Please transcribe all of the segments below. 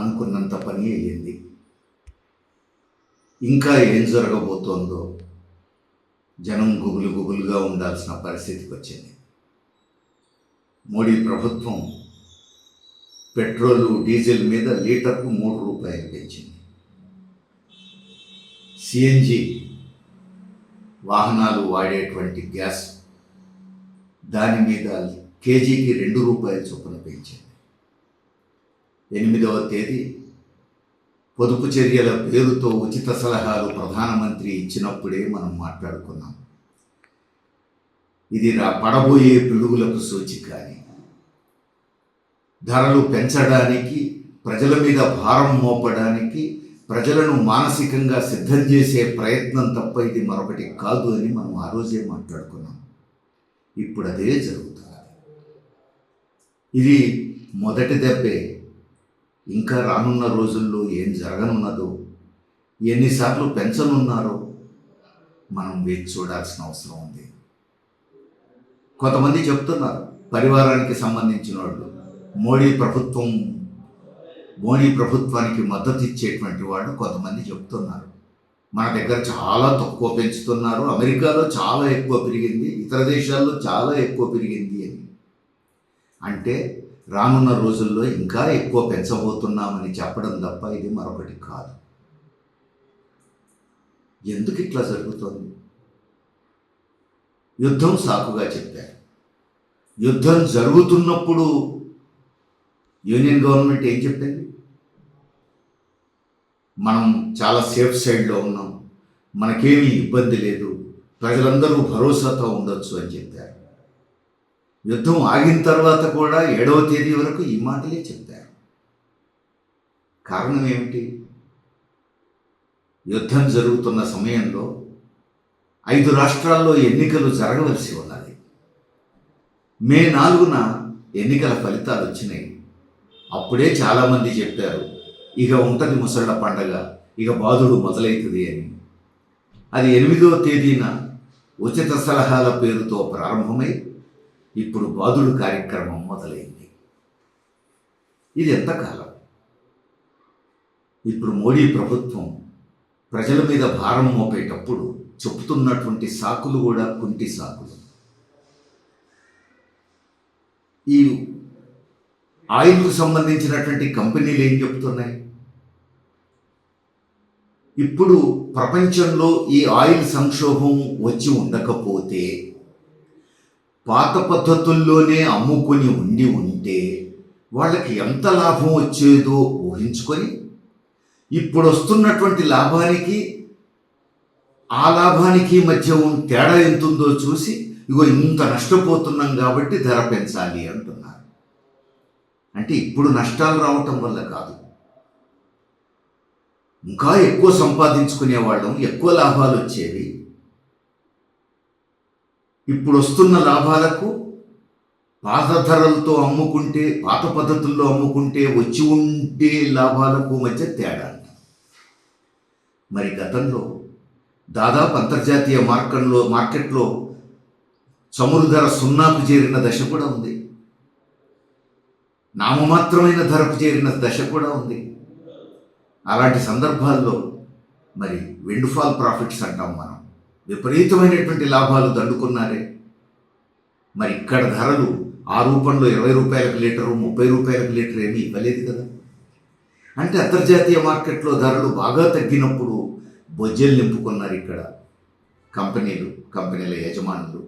అనుకున్నంత పని అయ్యింది. ఇంకా ఏం జరగబోతోందో జనం గుబులుగా ఉండాల్సిన పరిస్థితికి వచ్చింది. మోడీ ప్రభుత్వం పెట్రోలు డీజిల్ మీద లీటర్కు 3 రూపాయలు పెంచింది. సిఎన్జి వాహనాలు వాడేటువంటి గ్యాస్ దాని మీద కేజీకి 2 రూపాయల చొప్పున పెంచింది. 8వ తేదీ పొదుపు చర్యల పేరుతో ఉచిత సలహాలు ప్రధానమంత్రి ఇచ్చినప్పుడే మనం మాట్లాడుకున్నాం. ఇది పడబోయే పిడుగులకు సూచిక అని. ధరలు పెంచడానికి, ప్రజల మీద భారం మోపడానికి, ప్రజలను మానసికంగా సిద్ధం చేసే ప్రయత్నం తప్ప ఇది మరొకటి కాదు అని మనం ఆ రోజే మాట్లాడుకున్నాం. ఇప్పుడు అదే జరుగుతుంది. ఇది మొదటి దెబ్బే. ఇంకా రానున్న రోజుల్లో ఏం జరగనున్నదో, ఎన్నిసార్లు పెంచనున్నారో మనం వేచి చూడాల్సిన అవసరం ఉంది. కొంతమంది చెప్తున్నారు, పరివారానికి సంబంధించిన వాళ్ళు మోడీ ప్రభుత్వానికి మద్దతు ఇచ్చేటువంటి వాళ్ళు కొంతమంది చెప్తున్నారు, మన దగ్గర చాలా తక్కువ పెంచుతున్నారు, అమెరికాలో చాలా ఎక్కువ పెరిగింది, ఇతర దేశాల్లో చాలా ఎక్కువ పెరిగింది అని. అంటే రానున్న రోజుల్లో ఇంకా ఎక్కువ పెంచబోతున్నామని చెప్పడం తప్ప ఇది మరొకటి కాదు. ఎందుకు ఇట్లా జరుగుతుంది? యుద్ధం సాకుగా చెప్పారు. యుద్ధం జరుగుతున్నప్పుడు యూనియన్ గవర్నమెంట్ ఏం చెప్పింది? మనం చాలా సేఫ్ సైడ్లో ఉన్నాం, మనకేమీ ఇబ్బంది లేదు, ప్రజలందరూ భరోసాతో ఉండొచ్చు అని చెప్పారు. యుద్ధం ఆగిన తర్వాత కూడా 7వ తేదీ వరకు ఈ మాటలే చెప్పారు. కారణం ఏమిటి? యుద్ధం జరుగుతున్న సమయంలో 5 రాష్ట్రాల్లో ఎన్నికలు జరగవలసి ఉన్నది. మే 4న ఎన్నికల ఫలితాలు వచ్చినాయి. అప్పుడే చాలామంది చెప్పారు, ఇక ఉంటుంది ముసళ్ళ పండగ, ఇక బాధుడు మొదలవుతుంది అని. అది 8వ తేదీన ఉచిత సలహాల పేరుతో ప్రారంభమై ఇప్పుడు బాధుడు కార్యక్రమం మొదలైంది. ఇది ఎంతకాలం? ఇప్పుడు మోడీ ప్రభుత్వం ప్రజల మీద భారం మోపేటప్పుడు చెప్తున్నటువంటి సాకులు కూడా కుంటి సాకులు. ఈ ఆయిల్కు సంబంధించినటువంటి కంపెనీలు ఏం చెప్తున్నాయి? ఇప్పుడు ప్రపంచంలో ఈ ఆయిల్ సంక్షోభం వచ్చి ఉండకపోతే, పాత పద్ధతుల్లోనే అమ్ముకొని ఉంటే వాళ్ళకి ఎంత లాభం వచ్చేదో ఊహించుకొని, ఇప్పుడు వస్తున్నటువంటి లాభానికి ఆ లాభానికి మధ్య తేడా ఎంతుందో చూసి, ఇగో ఇంత నష్టపోతున్నాం కాబట్టి ధర పెంచాలి అంటున్నారు. అంటే ఇప్పుడు నష్టాలు రావటం వల్ల కాదు, ఇంకా ఎక్కువ సంపాదించుకునే వాళ్ళం, ఎక్కువ లాభాలు వచ్చేవి. ఇప్పుడు వస్తున్న లాభాలకు పాత ధరలతో అమ్ముకుంటే, పాత పద్ధతుల్లో అమ్ముకుంటే వచ్చి ఉండే లాభాలకు మధ్య తేడా. మరి గతంలో దాదాపు అంతర్జాతీయ మార్కెట్లో చమురు ధర 0కు చేరిన దశ కూడా ఉంది, నామమాత్రమైన ధరకు చేరిన దశ కూడా ఉంది. అలాంటి సందర్భాల్లో మరి విండ్ఫాల్ ప్రాఫిట్స్ అంటాం మనం, విపరీతమైనటువంటి లాభాలు దండుకున్నారే. మరి ఇక్కడ ధరలు ఆ రూపంలో 20 రూపాయలకు లీటరు, 30 రూపాయలకు లీటర్ ఏమీ ఇవ్వలేదు కదా. అంటే అంతర్జాతీయ మార్కెట్లో ధరలు బాగా తగ్గినప్పుడు బొజ్జలు నింపుకున్నారు ఇక్కడ కంపెనీల యజమానులు.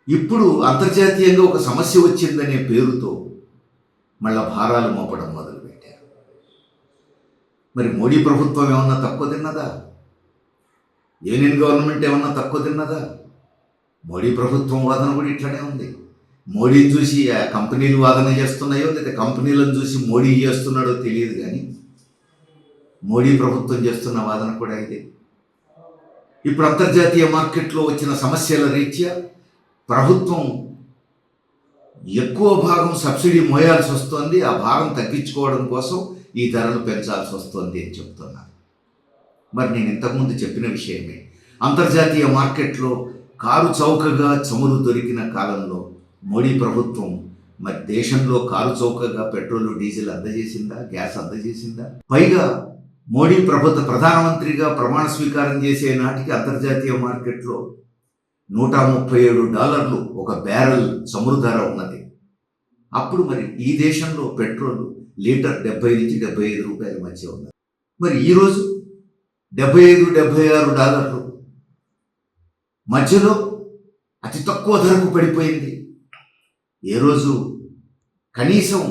ఇప్పుడు అంతర్జాతీయంగా ఒక సమస్య వచ్చిందనే పేరుతో మళ్ళా భారాలు మోపడం మొదలుపెట్టారు. మరి మోడీ ప్రభుత్వం ఏమన్నా తక్కువ తిన్నదా? యూనియన్ గవర్నమెంట్ ఏమన్నా తక్కువ తిన్నదా? మోడీ ప్రభుత్వం వాదన కూడా ఇట్లనే ఉంది. మోడీని చూసి ఆ కంపెనీలు వాదన చేస్తున్నాయో లేదా కంపెనీలను చూసి మోడీ చేస్తున్నాడో తెలియదు, కానీ మోడీ ప్రభుత్వం చేస్తున్న వాదన కూడా ఇదే. ఇప్పుడు అంతర్జాతీయ మార్కెట్లో వచ్చిన సమస్యల రీత్యా ప్రభుత్వం ఎక్కువ భాగం సబ్సిడీ మోయాల్సి వస్తుంది, ఆ భారం తగ్గించుకోవడం కోసం ఈ ధరలు పెంచాల్సి వస్తుంది అని చెప్తున్నారు. మరి నేను ఇంతకుముందు చెప్పిన విషయమే, అంతర్జాతీయ మార్కెట్లో కారు చౌకగా చమురు దొరికిన కాలంలో మోడీ ప్రభుత్వం మరి దేశంలో కారు చౌకగా పెట్రోల్ డీజిల్ అందజేసిందా, గ్యాస్ అందజేసిందా? పైగా మోడీ ప్రధానమంత్రిగా ప్రమాణ స్వీకారం చేసే నాటికి అంతర్జాతీయ మార్కెట్లో $137 ఒక బ్యారెల్ చమురు ధర ఉన్నది. అప్పుడు మరి ఈ దేశంలో పెట్రోల్ లీటర్ 70 నుంచి 75 రూపాయల మధ్య ఉన్నది. మరి ఈరోజు $75-76 మధ్యలో అతి తక్కువ ధరకు పడిపోయింది. ఏ రోజు కనీసం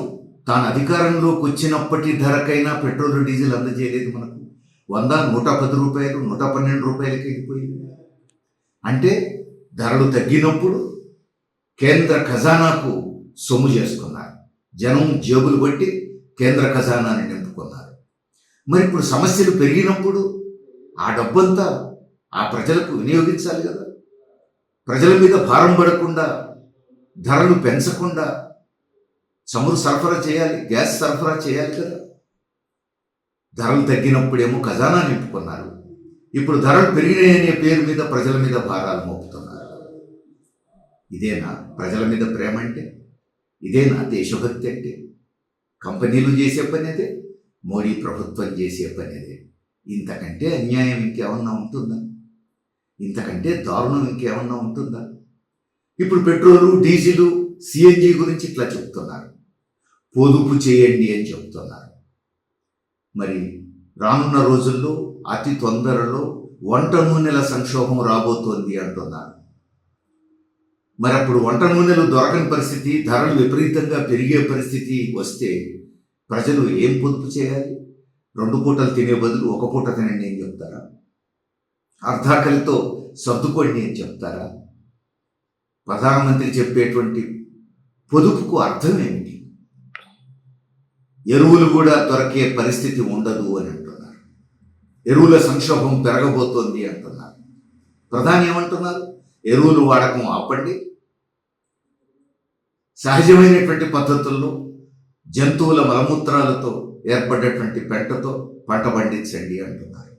తాను అధికారంలోకి వచ్చినప్పటి ధరకైనా పెట్రోల్ డీజిల్ అందజేయలేదు మనకు. 110 రూపాయలు 112 రూపాయలకి వెళ్ళిపోయింది. అంటే ధరలు తగ్గినప్పుడు కేంద్ర ఖజానాకు సొమ్ము చేసుకున్నారు, జనం జేబులు బట్టి కేంద్ర ఖజానాన్ని నింపుకున్నారు. మరి ఇప్పుడు సమస్యలు పెరిగినప్పుడు ఆ డబ్బంతా ఆ ప్రజలకు వినియోగించాలి కదా. ప్రజల మీద భారం పడకుండా, ధరలు పెంచకుండా చమురు సరఫరా చేయాలి, గ్యాస్ సరఫరా చేయాలి కదా. ధరలు తగ్గినప్పుడేమో ఖజానా నింపుకున్నారు, ఇప్పుడు ధరలు పెరిగినాయనే పేరు మీద ప్రజల మీద భారాలు మోపుతున్నారు. ఇదేనా ప్రజల మీద ప్రేమ అంటే? ఇదేనా దేశభక్తి అంటే? కంపెనీలు చేసే పని అదే, మోడీ ప్రభుత్వం చేసే పని అదే. ఇంతకంటే అన్యాయం ఇంకేమన్నా ఉంటుందా? ఇంతకంటే దారుణం ఇంకేమన్నా ఉంటుందా? ఇప్పుడు పెట్రోలు, డీజిలు, సిఎన్జి గురించి ఇట్లా చెప్తున్నారు, పొదుపు చేయండి అని చెప్తున్నారు. మరి రానున్న రోజుల్లో అతి తొందరలో వంట నూనెల సంక్షోభం రాబోతోంది అంటున్నారు. మరి అప్పుడు వంట నూనెలు దొరకని పరిస్థితి, ధరలు విపరీతంగా పెరిగే పరిస్థితి వస్తే ప్రజలు ఏం పొదుపు చేయాలి? 2 పూటలు తినే బదులు 1 పూట తినండి అని చెప్తారా? అర్ధాకలితో సర్దుకోండి అని చెప్తారా? ప్రధానమంత్రి చెప్పేటువంటి పొదుపుకు అర్థం ఏమిటి? ఎరువులు కూడా దొరికే పరిస్థితి ఉండదు అని అంటున్నారు. ఎరువుల సంక్షోభం పెరగబోతోంది అంటున్నారు. ప్రధాని ఏమంటున్నారు? ఎరువులు వాడకం ఆపండి, సహజమైనటువంటి పద్ధతుల్లో జంతువుల మలమూత్రాలతో ఏర్పడేటువంటి పెంటతో పంట పండించండి అంటున్నారు.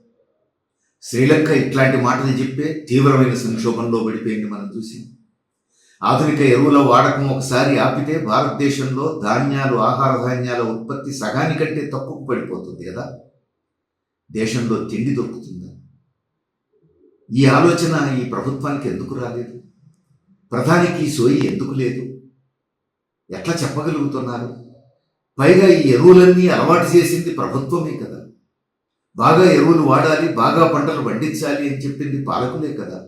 శ్రీలంక ఇట్లాంటి మాటలు చెప్పే తీవ్రమైన సంక్షోభంలో పడిపోయింది మనం చూసాం. ఆధునిక ఎరువుల వాడకం ఒకసారి ఆపితే భారతదేశంలో ధాన్యాలు, ఆహార ధాన్యాల ఉత్పత్తి సగానికంటే తక్కువ పడిపోతుంది కదా. దేశంలో తిండి దొరుకుతుందా? ఈ ఆలోచన ఈ ప్రభుత్వానికి ఎందుకు రాలేదు? ప్రధానికి సోయి ఎందుకు లేదు? ఎట్లా చెప్పగలుగుతున్నారు? పైగా ఈ ఎరువులన్నీ అలవాటు చేసింది ప్రభుత్వమే కదా. బాగా ఎరువులు వాడాలి, బాగా పంటలు పండించాలి అని చెప్పింది పాలకులే కదా.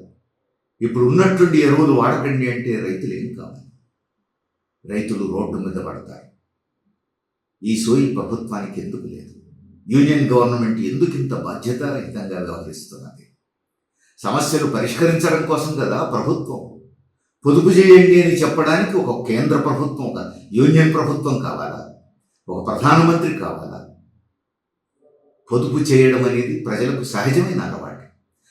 ఇప్పుడు ఉన్నట్టుండి ఎరువులు వాడకండి అంటే రైతులు ఏం కావాలి? రైతులు రోడ్డు మీద పడతారు. ఈ సోయి ప్రభుత్వానికి ఎందుకు లేదు? యూనియన్ గవర్నమెంట్ ఎందుకు ఇంత బాధ్యతారహితంగా వ్యవహరిస్తున్నది? సమస్యలు పరిష్కరించడం కోసం కదా ప్రభుత్వం. పొదుపు చేయండి అని చెప్పడానికి ఒక కేంద్ర ప్రభుత్వం, ఒక యూనియన్ ప్రభుత్వం కావాలా? ఒక ప్రధానమంత్రి కావాలా? పొదుపు చేయడం అనేది ప్రజలకు సహజమైన అలవాటు.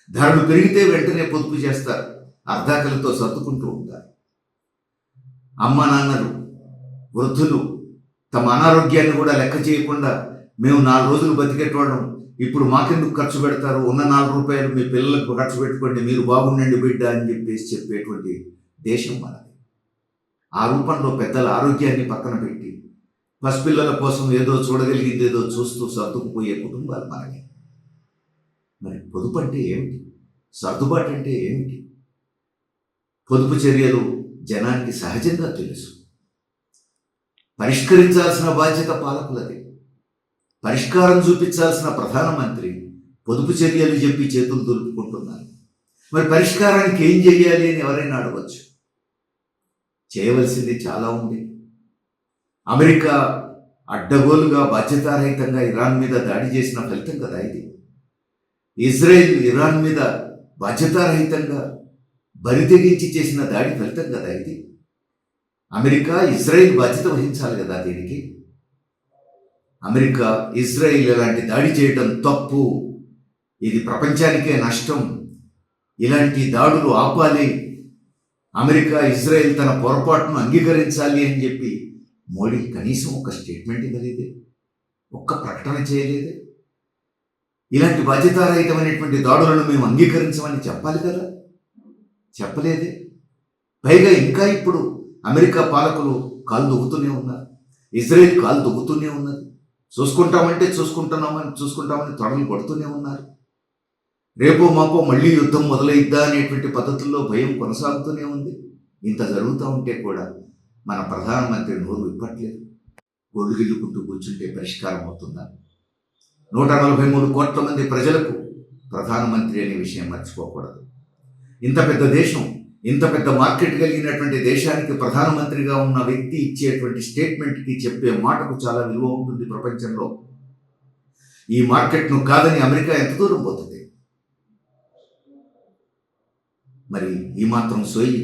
ధరలు పెరిగితే వెంటనే పొదుపు చేస్తారు, అర్ధాకలతో సర్దుకుంటూ ఉంటారు. అమ్మ నాన్నలు, వృద్ధులు తమ అనారోగ్యాన్ని కూడా లెక్క చేయకుండా మేము 4 రోజులు బతికేటోళ్ళం, ఇప్పుడు మాకెందుకు ఖర్చు పెడతారు, ఉన్న 4 రూపాయలు మీ పిల్లలకు ఖర్చు పెట్టుకోండి, మీరు బాగుండండి బిడ్డ అని చెప్పేటువంటి దేశం మనది. ఆ రూపంలో పెద్దల ఆరోగ్యాన్ని పక్కన పెట్టి పసిపిల్లల కోసం ఏదో చూడగలిగింది ఏదో చూస్తూ సర్దుకుపోయే కుటుంబాలు మనకి. మరి పొదుపు అంటే ఏమిటి? సర్దుబాటు అంటే ఏమిటి? పొదుపు చర్యలు జనానికి సహజంగా తెలుసు. పరిష్కరించాల్సిన బాధ్యత పాలకులది. పరిష్కారం చూపించాల్సిన ప్రధానమంత్రి పొదుపు చర్యలు చెప్పి చేతులు దులుపుకుంటున్నారు. మరి పరిష్కారానికి ఏం చెయ్యాలి అని ఎవరైనా అడగవచ్చు. చేయవలసింది చాలా ఉంది. అమెరికా అడ్డగోలుగా బాధ్యతారహితంగా ఇరాన్ మీద దాడి చేసిన ఫలితం కదా ఇది. ఇజ్రాయెల్ ఇరాన్ మీద బాధ్యతారహితంగా బరితెగించి చేసిన దాడి ఫలితం కదా ఇది. అమెరికా, ఇజ్రాయెల్ బాధ్యత వహించాలి కదా దీనికి. అమెరికా, ఇజ్రాయెల్ ఇలాంటి దాడి చేయడం తప్పు, ఇది ప్రపంచానికే నష్టం, ఇలాంటి దాడులు ఆపాలి, అమెరికా, ఇజ్రాయెల్ తన పొరపాటును అంగీకరించాలి అని చెప్పి మోడీ కనీసం ఒక స్టేట్మెంట్ ఇవ్వలేదే, ఒక్క ప్రకటన చేయలేదే. ఇలాంటి బాధ్యతారహితమైనటువంటి దాడులను మేము అంగీకరించమని చెప్పాలి కదా, చెప్పలేదే. పైగా ఇంకా ఇప్పుడు అమెరికా పాలకులు కాలు దువ్వుతూనే ఉన్నారు. ఇజ్రాయెల్ కాలు దువ్వుతూనే ఉన్నది. చూసుకుంటామని తొడలు కొడుతూనే ఉన్నారు. రేపో మాపో మళ్ళీ యుద్ధం మొదలైద్దా అనేటువంటి పద్ధతుల్లో భయం కొనసాగుతూనే ఉంది. ఇంత జరుగుతూ ఉంటే కూడా మన ప్రధానమంత్రి నోరు విప్పట్లేదు. గొడ్లు గిల్లుకుంటూ కూర్చుంటే పరిష్కారం అవుతుందా? 143 కోట్ల మంది ప్రజలకు ప్రధానమంత్రి అనే విషయం మర్చిపోకూడదు. ఇంత పెద్ద దేశం, ఇంత పెద్ద మార్కెట్ కలిగినటువంటి దేశానికి ప్రధానమంత్రిగా ఉన్న వ్యక్తి ఇచ్చేటువంటి స్టేట్మెంట్కి, చెప్పే మాటకు చాలా విలువ ఉంటుంది ప్రపంచంలో. ఈ మార్కెట్ను కాదని అమెరికా ఎంత దూరం పోతుంది? మరి ఈ మాత్రం సోయి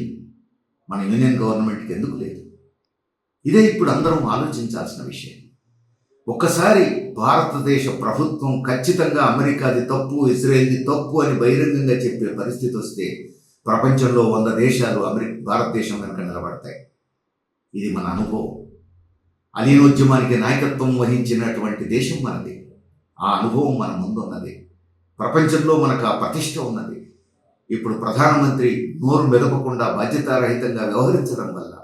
మన యూనియన్ గవర్నమెంట్కి ఎందుకు లేదు? ఇదే ఇప్పుడు అందరం ఆలోచించాల్సిన విషయం. ఒక్కసారి భారతదేశ ప్రభుత్వం ఖచ్చితంగా అమెరికాది తప్పు, ఇజ్రాయెల్ది తప్పు అని బహిరంగంగా చెప్పే పరిస్థితి వస్తే ప్రపంచంలో 100 దేశాలు భారతదేశం వెనుక నిలబడతాయి. ఇది మన అనుభవం. అలీనోద్యమానికి నాయకత్వం వహించినటువంటి దేశం మనది. ఆ అనుభవం మన ముందున్నది. ప్రపంచంలో మనకు ఆ ప్రతిష్ట ఉన్నది. ఇప్పుడు ప్రధానమంత్రి నోరు మెదపకుండా బాధ్యతారహితంగా వ్యవహరించడం వల్ల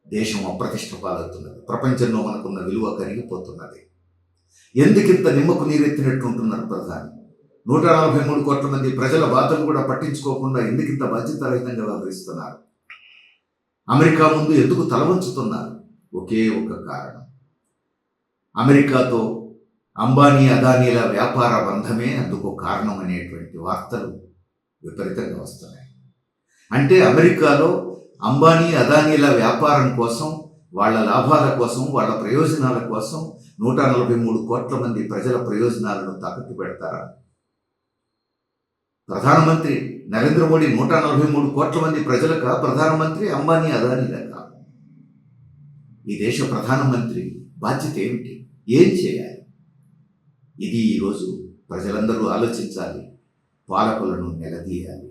దేశం అప్రతిష్ట పాలవుతున్నది. ప్రపంచంలో మనకున్న విలువ కరిగిపోతున్నది. ఎందుకింత నిమ్మకు నీరెత్తినట్టుంటున్నారు ప్రధాని? 143 కోట్ల మంది ప్రజల బాధలు కూడా పట్టించుకోకుండా ఎందుకింత బాధ్యతారహితంగా వ్యవహరిస్తున్నారు? అమెరికా ముందు ఎందుకు తలవంచుతున్నారు? ఒకే ఒక కారణం. అమెరికాతో అంబానీ అదానీల వ్యాపార బంధమే అందుకు కారణం అనేటువంటి వార్తలు విపరీతంగా వస్తున్నాయి. అంటే అమెరికాలో అంబానీ అదానీల వ్యాపారం కోసం, వాళ్ళ లాభాల కోసం, వాళ్ళ ప్రయోజనాల కోసం 143 కోట్ల మంది ప్రజల ప్రయోజనాలను తాకట్టు పెడతారా? ప్రధానమంత్రి నరేంద్ర మోడీ 143 కోట్ల మంది ప్రజలకా ప్రధానమంత్రి? అంబానీ అదానీలకా? ఈ దేశ ప్రధానమంత్రి బాధ్యత ఏమిటి? ఏం చేయాలి? ఇది ఈరోజు ప్రజలందరూ ఆలోచించాలి. పాలకులను నిలదీయాలి.